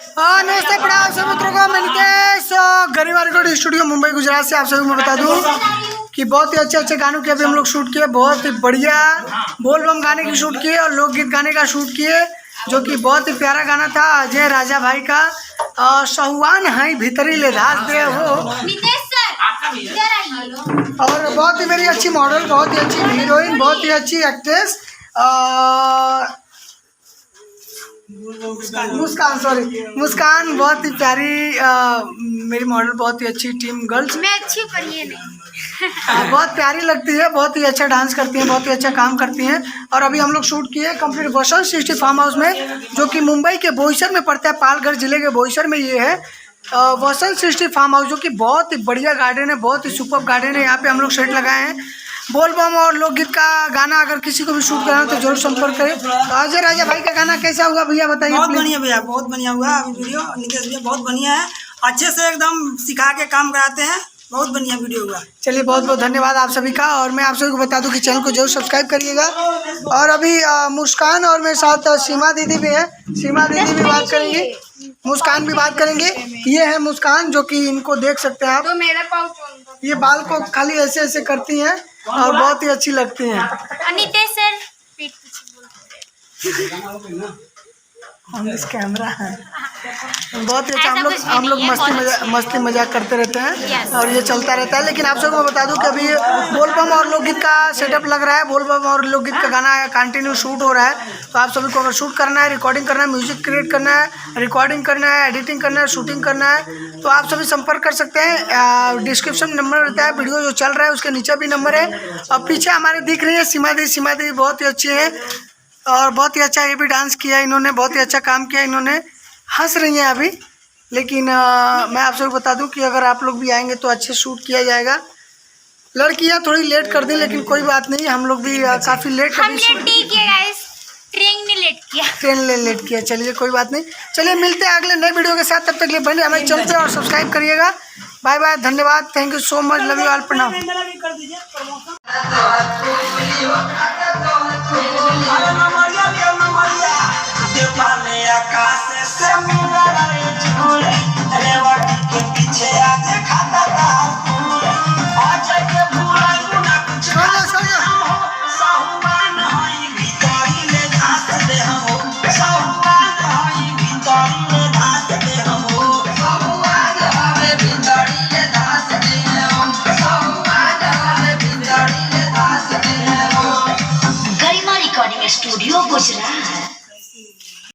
हाँ नमस्ते प्रणाम सभी मित्रों को। मैं नितेश गरीवार रिकॉर्डिंग स्टूडियो मुंबई गुजरात से आप सभी को बता दूं कि बहुत ही अच्छे अच्छे गानों के अभी हम लोग शूट किए। बहुत ही बढ़िया बोल बम गाने की शूट किए और लोकगीत गाने का शूट किए, जो कि बहुत ही प्यारा गाना था अजय राजा भाई का। सहुआन है भीतरी ले धास दे हो। और बहुत ही मेरी अच्छी मॉडल, बहुत ही अच्छी हीरोइन, बहुत ही अच्छी एक्ट्रेस मुस्कान बहुत ही प्यारी मेरी मॉडल, बहुत ही अच्छी टीम गर्ल्स। मैं अच्छी पर ये नहीं बहुत प्यारी लगती है, बहुत ही अच्छा डांस करती हैं, बहुत ही अच्छा काम करती हैं। और अभी हम लोग शूट किए कंप्लीट वसंत सृष्टि फार्म हाउस में, जो कि मुंबई के बोईसर में पड़ता है, पालघर जिले के बोईसर में ये है वसंत सृष्टि फार्म हाउस, जो कि बहुत ही बढ़िया गार्डन है, बहुत ही सुपर गार्डन है। यहाँ पे हम लोग सेट लगाए हैं। बोल बम और लोकगीत का गाना अगर किसी को भी शूट करना तो जरूर संपर्क करें। तो अजय राजा भाई का गाना कैसा हुआ भैया बताइए। बहुत बढ़िया भैया, बहुत बढ़िया हुआ वीडियो। नितेश भैया बहुत बढ़िया है, अच्छे से एकदम सिखा के काम कराते हैं, बहुत बढ़िया वीडियो हुआ। चलिए बहुत बहुत धन्यवाद आप सभी का। और मैं आप सभी को बता दूं कि चैनल को जरूर सब्सक्राइब करिएगा। और अभी मुस्कान और मेरे साथ सीमा दीदी भी है, सीमा दीदी भी बात करेंगे, मुस्कान भी बात करेंगे। ये है मुस्कान, जो कि इनको देख सकते हैं आप। तो मेरा पाउच ये बाल को खाली ऐसे ऐसे करती हैं और बहुत ही अच्छी लगती हैं। नितेश सर पीठ पीछे ऑन दिस कैमरा है। बहुत ही अच्छा हम लोग मस्ती मजाक करते रहते हैं और ये चलता रहता है। लेकिन आप सबको मैं बता दूं कि अभी बोल बम और लोकगीत का सेटअप लग रहा है। बोल बम और लोकगीत का गाना कंटिन्यू शूट हो रहा है। तो आप सभी को अगर शूट करना है, रिकॉर्डिंग करना है, म्यूजिक क्रिएट करना है, रिकॉर्डिंग करना है, एडिटिंग करना है, शूटिंग करना है, तो आप सभी संपर्क कर सकते हैं। डिस्क्रिप्शन में नंबर रहता है, वीडियो जो चल रहा है उसके नीचे भी नंबर है। और पीछे हमारे दिख रही है सीमा दी बहुत ही अच्छी है और बहुत ही अच्छा ये भी डांस किया इन्होंने, बहुत ही अच्छा काम किया इन्होंने। हंस रही हैं अभी, लेकिन मैं आप सबको बता दूं कि अगर आप लोग भी आएंगे तो अच्छे शूट किया जाएगा। लड़कियां थोड़ी लेट कर दी, लेकिन कोई बात नहीं, हम लोग भी काफ़ी लेट हम लेट किया गाइस, ट्रेन ने लेट किया। चलिए कोई बात नहीं, चलिए मिलते हैं अगले नए वीडियो के साथ। तब तक के लिए बने हमारे चैनल पे और सब्सक्राइब करिएगा। बाय बाय, धन्यवाद, thank you so much, love you all, प्रणाम। आकाश से मिला झूल पीछे आज खाता था।